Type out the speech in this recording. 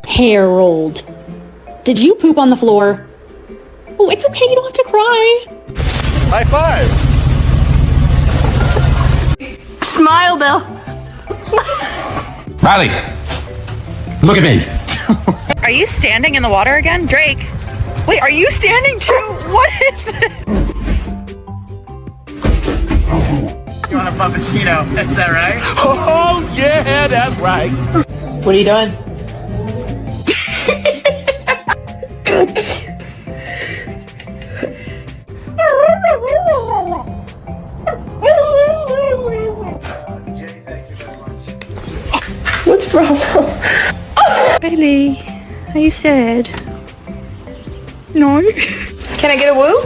Harold, did you poop on the floor? Oh, it's okay, you don't have to cry. High five. Smile, Bill. Riley, look at me. Are you standing in the water again? Drake. Wait, are you standing too? What is this? You want a puppuccino, is that right? Oh, yeah, that's right. What are you doing? What's wrong? Riley, are you sad? No. Can I get a woo?